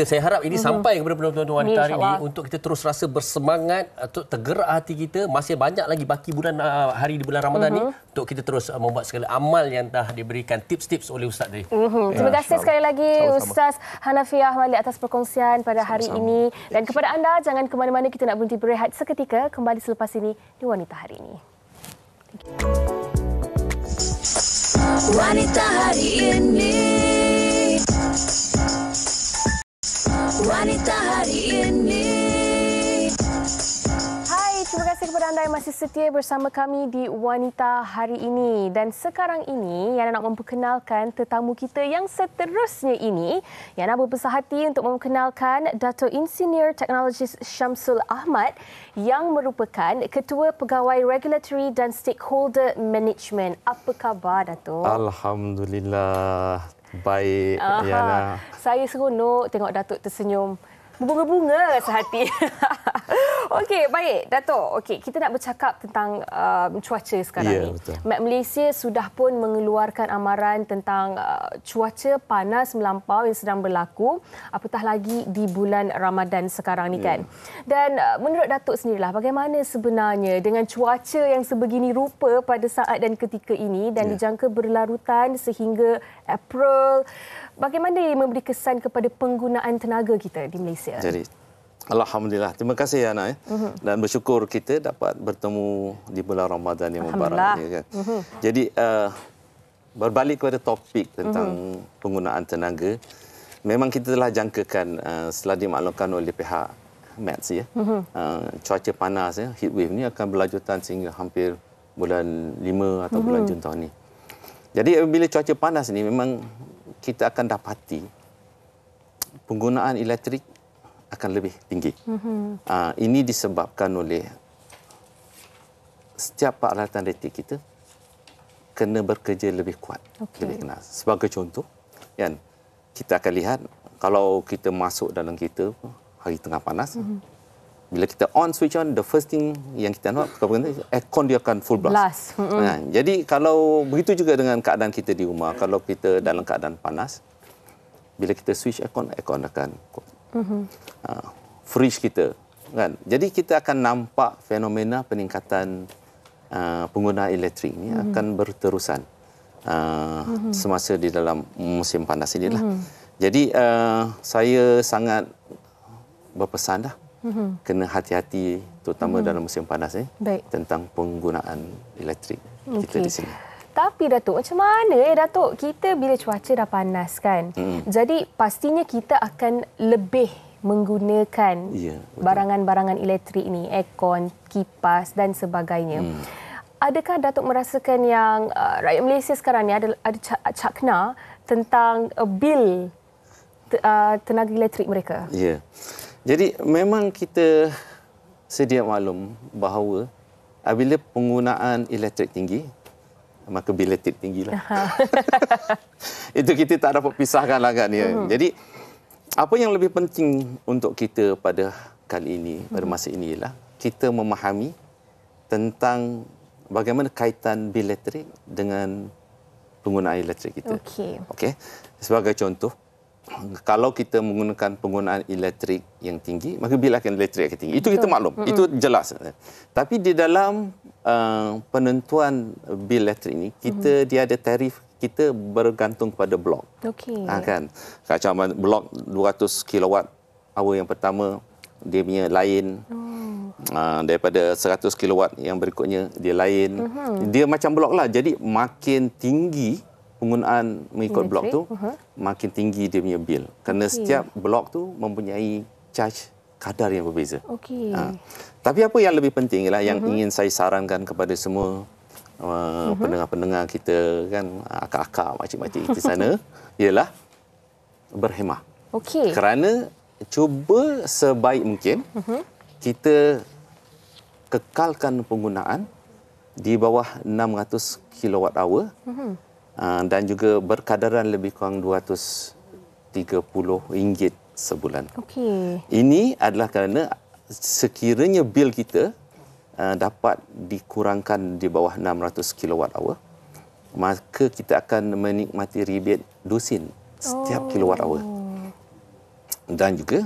C: saya harap ini sampai kepada penonton wanita hari ini untuk kita terus rasa bersemangat, untuk tergerak hati kita. Masih banyak lagi baki bulan hari di bulan Ramadan ni untuk kita terus membuat segala amal yang dah diberikan tips-tips oleh Ustaz tadi.
B: Terima kasih sekali lagi Ustaz Hanafiah Malik atas perkongsian pada hari ini. Dan kepada anda, jangan ke mana-mana, kita nak berhenti berehat seketika. Kembali selepas ini di Wanita Hari Ini.
A: Wanita Hari Ini. Wanita Hari Ini.
B: Hai, terima kasih kepada anda yang masih setia bersama kami di Wanita Hari Ini. Dan sekarang ini, yang nak memperkenalkan tetamu kita yang seterusnya ini, yang nak berbesar hati untuk memperkenalkan Dato' Insinyur Teknologis Syamsul Ahmad yang merupakan Ketua Pegawai Regulatory dan Stakeholder Management. Apa khabar, Dato'?
L: Alhamdulillah. Baik, Yana.
B: Saya seronok tengok Datuk tersenyum. Berbunga-bunga sehati. Okey, baik. Datuk, okey, kita nak bercakap tentang cuaca sekarang ni.
L: Betul.
B: Met Malaysia sudah pun mengeluarkan amaran tentang cuaca panas melampau yang sedang berlaku, apatah lagi di bulan Ramadan sekarang ni kan. Dan menurut Datuk sendirilah, bagaimana sebenarnya dengan cuaca yang sebegini rupa pada saat dan ketika ini dan dijangka berlarutan sehingga April, bagaimana ia memberi kesan kepada penggunaan tenaga kita di Malaysia?
L: Jadi, alhamdulillah. Terima kasih Ana dan bersyukur kita dapat bertemu di bulan Ramadan yang mubarak ini kan. Jadi berbalik kepada topik tentang penggunaan tenaga, memang kita telah jangkakan setelah dimaklumkan oleh pihak METS ya, cuaca panas ya, heat wave ni akan berlanjutan sehingga hampir bulan 5 atau bulan Jun tahun ni. Jadi bila cuaca panas ni memang kita akan dapati penggunaan elektrik akan lebih tinggi. Ini disebabkan oleh setiap peralatan elektrik kita kena bekerja lebih kuat, lebih keras. Sebagai contoh, kan, kita akan lihat kalau kita masuk dalam kereta hari tengah panas, bila kita on switch on, the first thing yang kita nak, aircon dia akan full blast. Jadi kalau begitu juga dengan keadaan kita di rumah, kalau kita dalam keadaan panas, bila kita switch aircon, aircon akan fridge kita, kan. Jadi kita akan nampak fenomena peningkatan penggunaan elektrik ni akan berterusan semasa di dalam musim panas inilah. Jadi saya sangat berpesan dah kena hati-hati terutama dalam musim panas ni tentang penggunaan elektrik kita di sini.
B: Tapi Datuk, macam mana Datuk? Kita bila cuaca dah panas kan. Jadi pastinya kita akan lebih menggunakan barangan-barangan elektrik ni, aircon, kipas dan sebagainya. Adakah Datuk merasakan yang rakyat Malaysia sekarang ni ada cakna tentang bil tenaga elektrik mereka?
L: Ya. Jadi memang kita sedia maklum bahawa apabila penggunaan elektrik tinggi, maka bil elektrik tinggilah. Itu kita tak dapat pisahkan lah kan. Ya. Jadi apa yang lebih penting untuk kita pada kali ini, pada masa ini ialah kita memahami tentang bagaimana kaitan bil elektrik dengan penggunaan elektrik kita. Okey. Sebagai contoh, kalau kita menggunakan penggunaan elektrik yang tinggi, maka bil elektrik akan tinggi. Itu kita maklum. Itu jelas. Tapi di dalam penentuan bil elektrik ini, dia ada tarif kita bergantung pada blok. Kan? Macam blok 200 kilowatt hour yang pertama, dia punya lain. Daripada 100 kilowatt yang berikutnya, dia lain. Dia macam blok lah. Jadi makin tinggi penggunaan mengikut blok tu, makin tinggi dia punya bil. Kerana setiap blok tu mempunyai charge kadar yang berbeza. Tapi apa yang lebih penting ialah yang ingin saya sarankan kepada semua pendengar-pendengar kita, kan, akak-akak, makcik-makcik di sana, ialah berhemah. Kerana cuba sebaik mungkin kita kekalkan penggunaan di bawah 600 kilowatt hour dan juga berkadaran lebih kurang RM230 sebulan. Ini adalah kerana sekiranya bil kita dapat dikurangkan di bawah 600 kilowatt hour, maka kita akan menikmati rebate dusin setiap kilowatt hour. Dan juga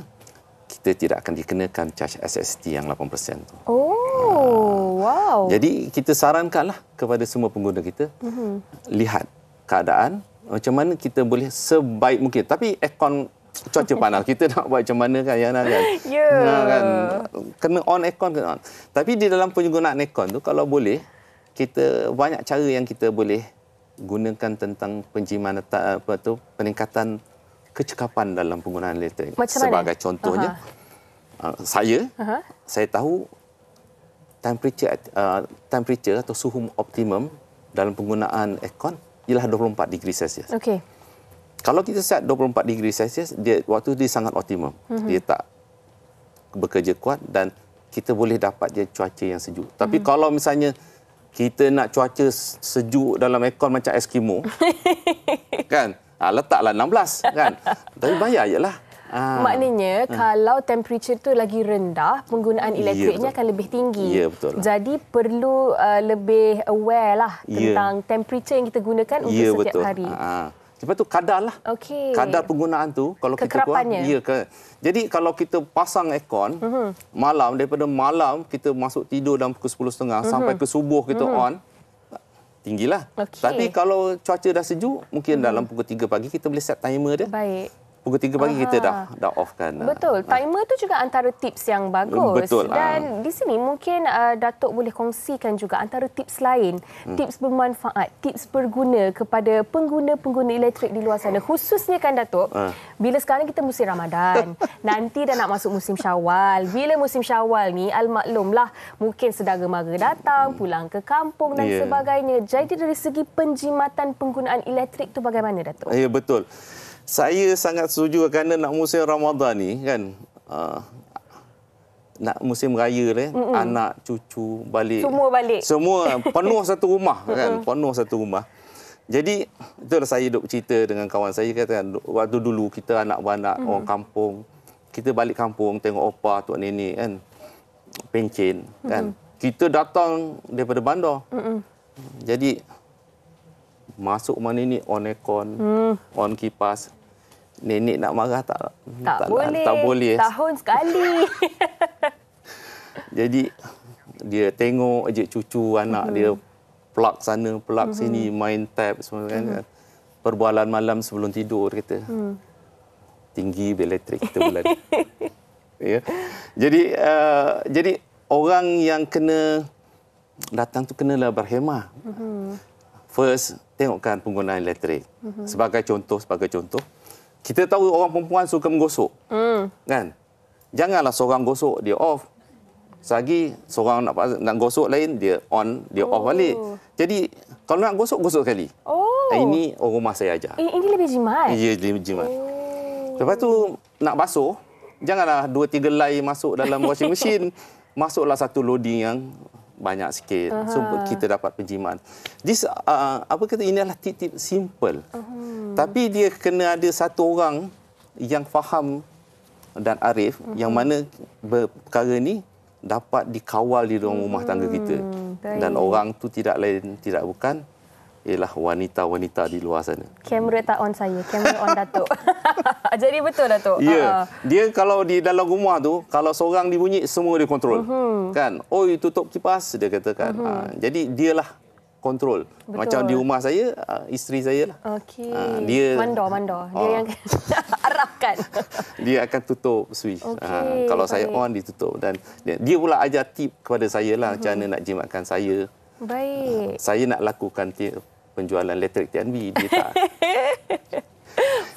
L: kita tidak akan dikenakan charge SST yang 8% tu. Wow. Jadi kita sarankanlah kepada semua pengguna kita, lihat keadaan macam mana kita boleh sebaik mungkin. Tapi aircon cuaca panas, kita nak buat macam mana kan, Yana, kan? Kan? Kena on aircon, kena on. Tapi di dalam penggunaan aircon tu, kalau boleh, kita banyak cara yang kita boleh gunakan tentang penjiman peningkatan kecekapan dalam penggunaan elektrik. Sebagai contohnya, saya tahu temperature atau suhu optimum dalam penggunaan aircon ialah 24 degree Celsius. Kalau kita set 24 degree Celsius, waktu dia sangat optimum. Dia tak bekerja kuat dan kita boleh dapat je cuaca yang sejuk. Tapi kalau misalnya kita nak cuaca sejuk dalam aircon macam Eskimo, kan? Letaklah 16, kan? Tapi bayar je lah.
B: Maknanya kalau temperature tu lagi rendah, penggunaan elektriknya akan lebih tinggi. Jadi perlu lebih aware lah tentang temperature yang kita gunakan untuk setiap hari.
L: Lepas tu kadar lah. Kadar penggunaan tu kalau kita kuat. Jadi kalau kita pasang aircon malam, daripada malam kita masuk tidur dalam pukul 10.30 sampai ke subuh kita on, tinggilah. Tapi kalau cuaca dah sejuk, mungkin dalam pukul 3 pagi kita boleh set timer dia. pukul 3 pagi kita dah off-kan.
B: Betul. Timer tu juga antara tips yang bagus.
L: Betul.
B: Dan di sini mungkin Datuk boleh kongsikan juga antara tips lain, tips bermanfaat, tips berguna kepada pengguna-pengguna elektrik di luar sana. Khususnya kan Datuk, bila sekarang kita musim Ramadan, nanti dah nak masuk musim Syawal. Bila musim Syawal ni, al-maklumlah, mungkin saudara mara datang, pulang ke kampung dan sebagainya. Jadi dari segi penjimatan penggunaan elektrik tu bagaimana Datuk?
L: Ya, betul. Saya sangat setuju kerana nak musim Ramadan ni kan, nak musim raya ni, anak, cucu balik.
B: Semua balik.
L: Semua penuh satu rumah kan, penuh satu rumah. Jadi itulah saya duk cerita dengan kawan saya katakan waktu dulu kita anak-anak orang kampung, kita balik kampung tengok opa, tok nenek kan, pencen kan. Kita datang daripada bandar. Jadi masuk mana ni on aircon, on kipas. Nenek nak marah tak boleh.
B: Tahun sekali.
L: Jadi dia tengok je cucu anak dia plug sana, plug sini, main tab semua kan. Perbualan malam sebelum tidur kata. Tinggi bil elektrik kita bulan. Ya. Jadi orang yang kena datang tu kenalah berhemah. First, tengokkan penggunaan elektrik. Sebagai contoh, kita tahu orang perempuan suka menggosok. Kan? Janganlah seorang gosok, dia off. Selagi seorang nak gosok lain, dia on, dia off balik. Jadi, kalau nak gosok, gosok sekali. Ini orang rumah saya ajar.
B: Ini lebih jimat?
L: Ya, lebih jimat. Lepas tu, nak basuh, janganlah 2-3 lay masuk dalam washing machine. Masuklah satu loading yang banyak sikit. So kita dapat penjimat. Ini adalah tip-tip simple. Tapi dia kena ada satu orang yang faham dan arif yang mana perkara ni dapat dikawal di dalam rumah tangga kita. Dan orang tu tidak lain tidak bukan ialah wanita-wanita di luar sana.
B: Kamera tak on saya, kamera on Datuk. Jadi betul Datuk.
L: Ya. Dia kalau di dalam rumah tu, kalau seorang dibunyi, semua dia kontrol. Kan? Oi, tutup kipas, dia katakan. Jadi dialah kontrol. Betul. Macam di rumah saya, isteri saya lah.
B: Okey.
L: Dia
B: mandor. Dia yang arahkan.
L: Dia akan tutup switch. Kalau saya on, dia tutup. Dan dia pula ajar tip kepada saya lah, macam mana nak jimatkan saya.
B: Baik.
L: Saya nak lakukan penjualan elektrik TNB, dia tak.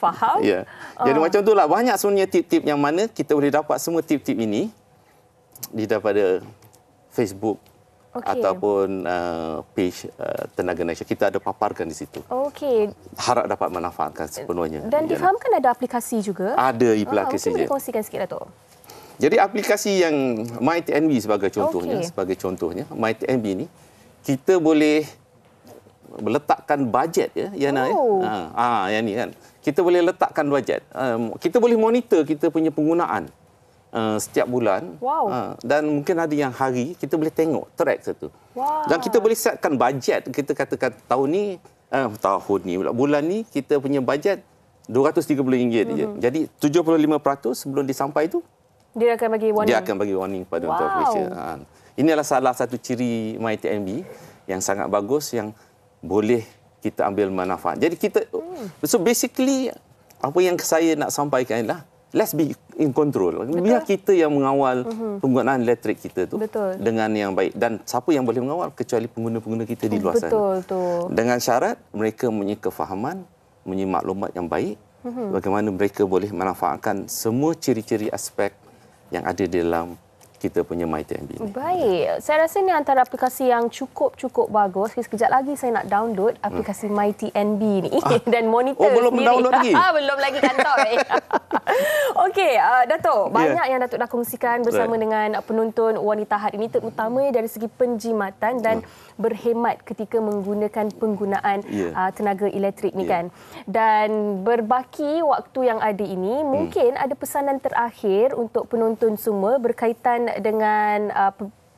B: Faham?
L: Ya. Jadi macam itulah, banyak sebenarnya tip-tip yang mana kita boleh dapat semua tip-tip ini daripada Facebook ataupun page Tenaga Nasional. Kita ada paparkan di situ.
B: Okey.
L: Harap dapat manfaatkan sepenuhnya.
B: Dan difahamkan ada aplikasi juga?
L: Ada aplikasi.
B: Mungkin boleh kongsikan sikit Datuk.
L: Jadi aplikasi yang MyTNB sebagai contohnya, MyTNB ni kita boleh letakkan bajet ya, Yana yang ni kan. Kita boleh letakkan bajet. Kita boleh monitor kita punya penggunaan setiap bulan. Dan mungkin ada yang hari kita boleh tengok track satu. Dan kita boleh setkan bajet. Kita katakan tahun ni bulan ni kita punya bajet RM230 je. Jadi 75% sebelum disampai tu
B: dia akan bagi warning.
L: Dia akan bagi warning pada Malaysia. Inilah salah satu ciri MyTNB yang sangat bagus yang boleh kita ambil manfaat. Jadi kita so basically apa yang saya nak sampaikan ialah let's be in control. Biar kita yang mengawal penggunaan elektrik kita tu dengan yang baik, dan siapa yang boleh mengawal kecuali pengguna-pengguna kita di luar sana. Dengan syarat mereka mempunyai kefahaman, mempunyai maklumat yang baik, bagaimana mereka boleh manfaatkan semua ciri-ciri aspek yang ada dalam kita punya MyTNB ni.
B: Baik. Saya rasa ini antara aplikasi yang cukup bagus. Sekejap lagi saya nak download aplikasi MyTNB ni dan monitor
L: belum
B: sendiri.
L: download lagi?
B: Belum lagi kantor. Okey, Datuk. Banyak yang Datuk dah kongsikan bersama dengan penonton wanita hari ini, terutamanya dari segi penjimatan dan berhemat ketika menggunakan penggunaan tenaga elektrik ni kan. Dan berbaki waktu yang ada ini, mungkin ada pesanan terakhir untuk penonton semua berkaitan dengan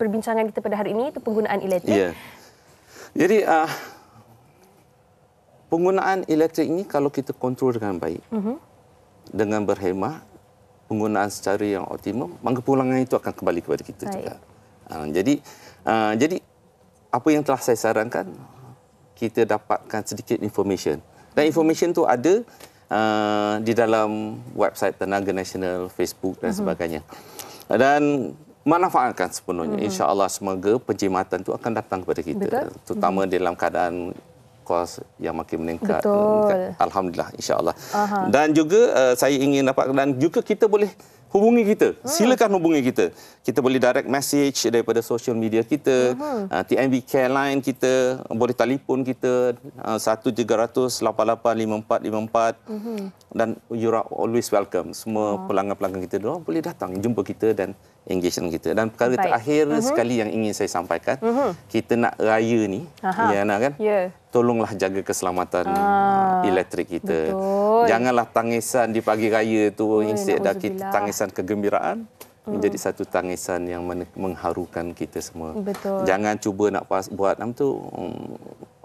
B: perbincangan kita pada hari ini, itu penggunaan elektrik.
L: Jadi penggunaan elektrik ini kalau kita kontrol dengan baik, dengan berhemah, penggunaan secara yang optimum, maka pulangan itu akan kembali kepada kita juga. Jadi apa yang telah saya sarankan, kita dapatkan sedikit information. Dan information tu ada di dalam website Tenaga Nasional, Facebook dan sebagainya. Dan manfaatkan sepenuhnya. InsyaAllah semoga penjimatan itu akan datang kepada kita.
B: Betul.
L: Terutama dalam keadaan kos yang makin meningkat.
B: Betul.
L: Alhamdulillah, insyaAllah. Dan juga saya ingin dapat, dan juga kita boleh hubungi kita. Silakan hubungi kita. Kita boleh direct message daripada social media kita. TNB Care Line kita, boleh telefon kita 1300-885454. Dan you are always welcome. Semua pelanggan-pelanggan kita boleh datang jumpa kita dan engage dengan kita. Dan perkara terakhir sekali yang ingin saya sampaikan, kita nak raya ni, ya nak kan? Tolonglah jaga keselamatan elektrik kita.
B: Betul.
L: Janganlah tangisan di pagi raya tu instead kita tangisan kegembiraan menjadi satu tangisan yang mengharukan kita semua.
B: Betul.
L: Jangan cuba nak buat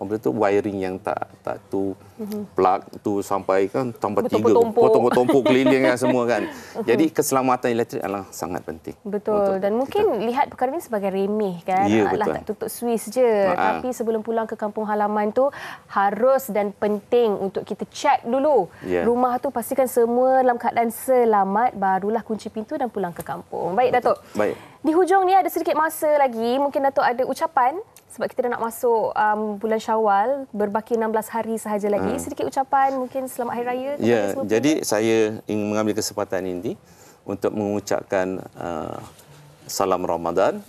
L: wiring yang tak tu plug tu sampai kan tambah 3 potong-potong keliling kan semua kan. Jadi keselamatan elektrik adalah sangat penting.
B: Betul. Dan mungkin lihat perkara ini sebagai remeh kan. Tak tutup suis je. Tapi sebelum pulang ke kampung halaman tu harus dan penting untuk kita cek dulu. Rumah tu pastikan semua dalam keadaan selamat, barulah kunci pintu dan pulang ke kampung. Baik Datuk.
L: Baik.
B: Di hujung ni ada sedikit masa lagi. Mungkin Datuk ada ucapan sebab kita dah nak masuk bulan Syawal, berbaki 16 hari sahaja lagi. Sedikit ucapan mungkin selamat hari raya.
L: Ya, jadi saya ingin mengambil kesempatan ini untuk mengucapkan salam Ramadan.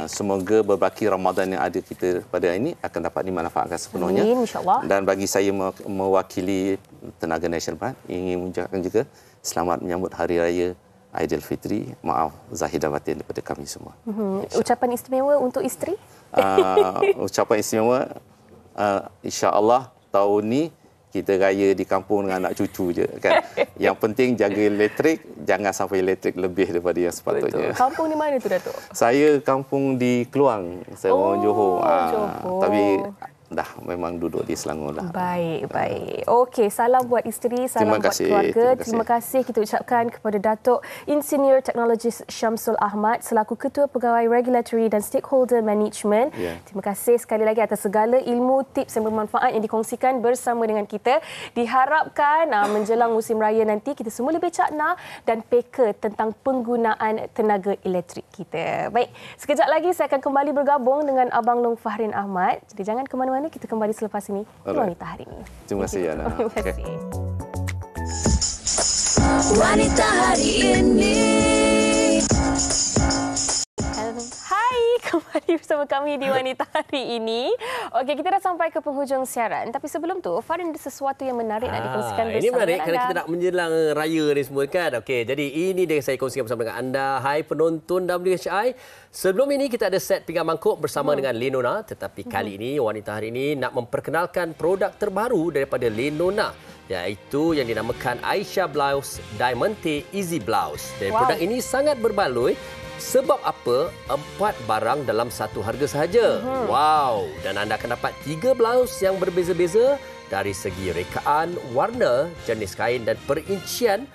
L: Semoga berbaki Ramadan yang ada kita pada hari ini akan dapat dimanfaatkan sepenuhnya.
B: Amin, insya-Allah.
L: Dan bagi saya mewakili Tenaga Nasional, ingin mengucapkan juga selamat menyambut hari raya Aidilfitri. Maaf zahir dan batin daripada kami semua.
B: Ucapan istimewa untuk isteri?
L: Ucapan istimewa, insya-Allah tahun ni kita raya di kampung dengan anak cucu je kan. Yang penting jaga elektrik, jangan sampai elektrik lebih daripada yang sepatutnya.
B: Betul. Kampung di mana tu Datuk?
L: Saya kampung di Keluang. Saya orang Johor.
B: Johor.
L: Tapi dah memang duduk di Selangor dah.
B: Baik. Okey, salam buat isteri, salam buat keluarga. Terima kasih kita ucapkan kepada Datuk Insinyur Teknologis Syamsul Ahmad selaku Ketua Pegawai Regulatory dan Stakeholder Management. Terima kasih sekali lagi atas segala ilmu, tips yang bermanfaat yang dikongsikan bersama dengan kita. Diharapkan menjelang musim raya nanti kita semua lebih cakna dan peka tentang penggunaan tenaga elektrik kita. Baik, sekejap lagi saya akan kembali bergabung dengan Abang Long Fahrin Ahmad. Jadi jangan ke mana-mana. Kita kembali selepas ini di Wanita Hari Ini.
L: Terima kasih, Yana.
B: Terima kasih.
A: Wanita Hari Ini.
B: Hai, kembali bersama kami di Wanita Hari Ini. Okey, kita dah sampai ke penghujung siaran. Tapi sebelum tu, Farin ada sesuatu yang menarik nak dikongsikan bersama
C: ini menarik
B: anda.
C: kerana kita nak menjelang raya ni semua kan. Okey, jadi ini dia saya kongsikan bersama dengan anda. Hai penonton WHI. Sebelum ini kita ada set pinggan mangkuk bersama dengan Lenona. Tetapi kali ini, Wanita Hari Ini nak memperkenalkan produk terbaru daripada Lenona. Iaitu yang dinamakan Aisyah Blouse Diamante Easy Blouse. Dan produk ini sangat berbaloi. Sebab apa? 4 barang dalam satu harga sahaja. Wow! Dan anda akan dapat 3 blouse yang berbeza-beza dari segi rekaan, warna, jenis kain dan perincian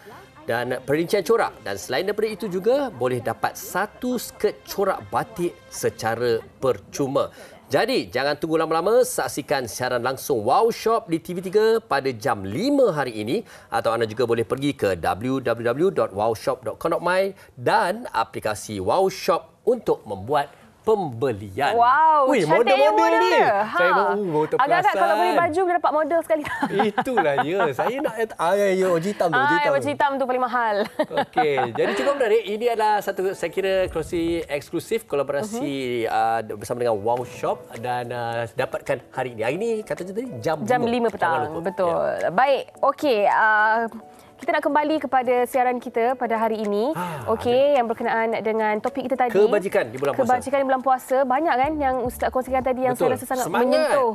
C: corak. Dan selain daripada itu juga boleh dapat 1 skirt corak batik secara percuma. Jadi, jangan tunggu lama-lama, saksikan siaran langsung Wow Shop di TV3 pada jam 5 hari ini. Atau anda juga boleh pergi ke www.wowshop.com.my dan aplikasi Wow Shop untuk membuat pembelian.
B: Wow,
C: model-model ni. Saya baru terperasan.
B: Agak-agak kalau beli baju boleh dapat model sekali.
C: Itulah dia. Saya nak baju hitam tu.
B: Baju hitam tu paling mahal.
C: Okey, jadi cukup menarik. Ini adalah satu saya kira eksklusif kolaborasi bersama dengan Wow Shop dan dapatkan hari ini. Hari ini katanya tadi jam
B: 5 petang. Betul. Baik. Okey, kita nak kembali kepada siaran kita pada hari ini. Okey, yang berkenaan dengan topik kita tadi.
C: Kebajikan di bulan puasa.
B: Kebajikan di bulan puasa. Banyak kan yang Ustaz kongsikan tadi yang saya rasa sangat menyentuh.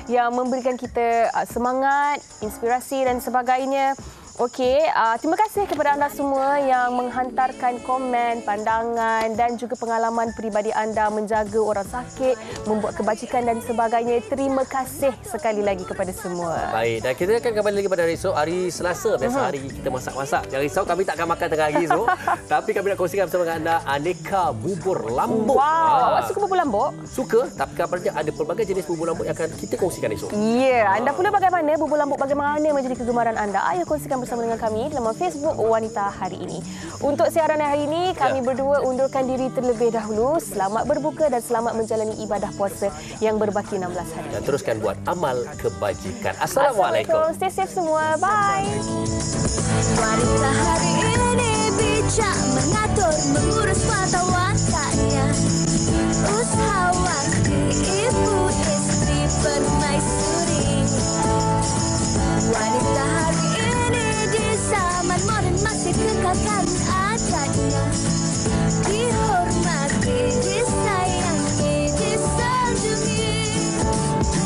B: Yang memberikan kita semangat, inspirasi dan sebagainya. Okey, terima kasih kepada anda semua yang menghantarkan komen, pandangan dan juga pengalaman peribadi anda menjaga orang sakit, membuat kebajikan dan sebagainya. Terima kasih sekali lagi kepada semua.
C: Baik, dan kita akan kembali lagi pada esok hari Selasa. Biasa hari kita masak-masak. Jangan risau, kami takkan makan tengah hari esok. Tapi kami nak kongsikan bersama dengan anda aneka bubur lambuk.
B: Wow, awak suka bubur lambuk?
C: Suka, tapi kabarnya ada pelbagai jenis bubur lambuk yang akan kita kongsikan esok.
B: Ya, anda pula bagaimana? Bubur lambuk bagaimana menjadi kegemaran anda? Ayo kongsikan bersama dengan kami dalam Facebook Wanita Hari Ini. Untuk siaran hari ini, kami berdua undurkan diri terlebih dahulu. Selamat berbuka dan selamat menjalani ibadah puasa yang berbaki 16 hari.
C: Dan teruskan buat amal kebajikan. Assalamualaikum.
B: Stay safe semua. Bye.
A: Wanita hari ini bijak mengatur, mengurus mata wataknya. Usahawan ibu istri permaisuri. Wanita hari ini di zaman modern masih kekalkan adatnya. Dihormati, disayangi, disanjungi.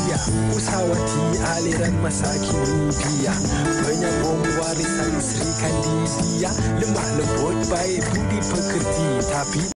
M: Dia usahawati aliran masa kini. Dia penyambung warisan Sri Kandidia. Lemah lembut baik budi pekerti, tapi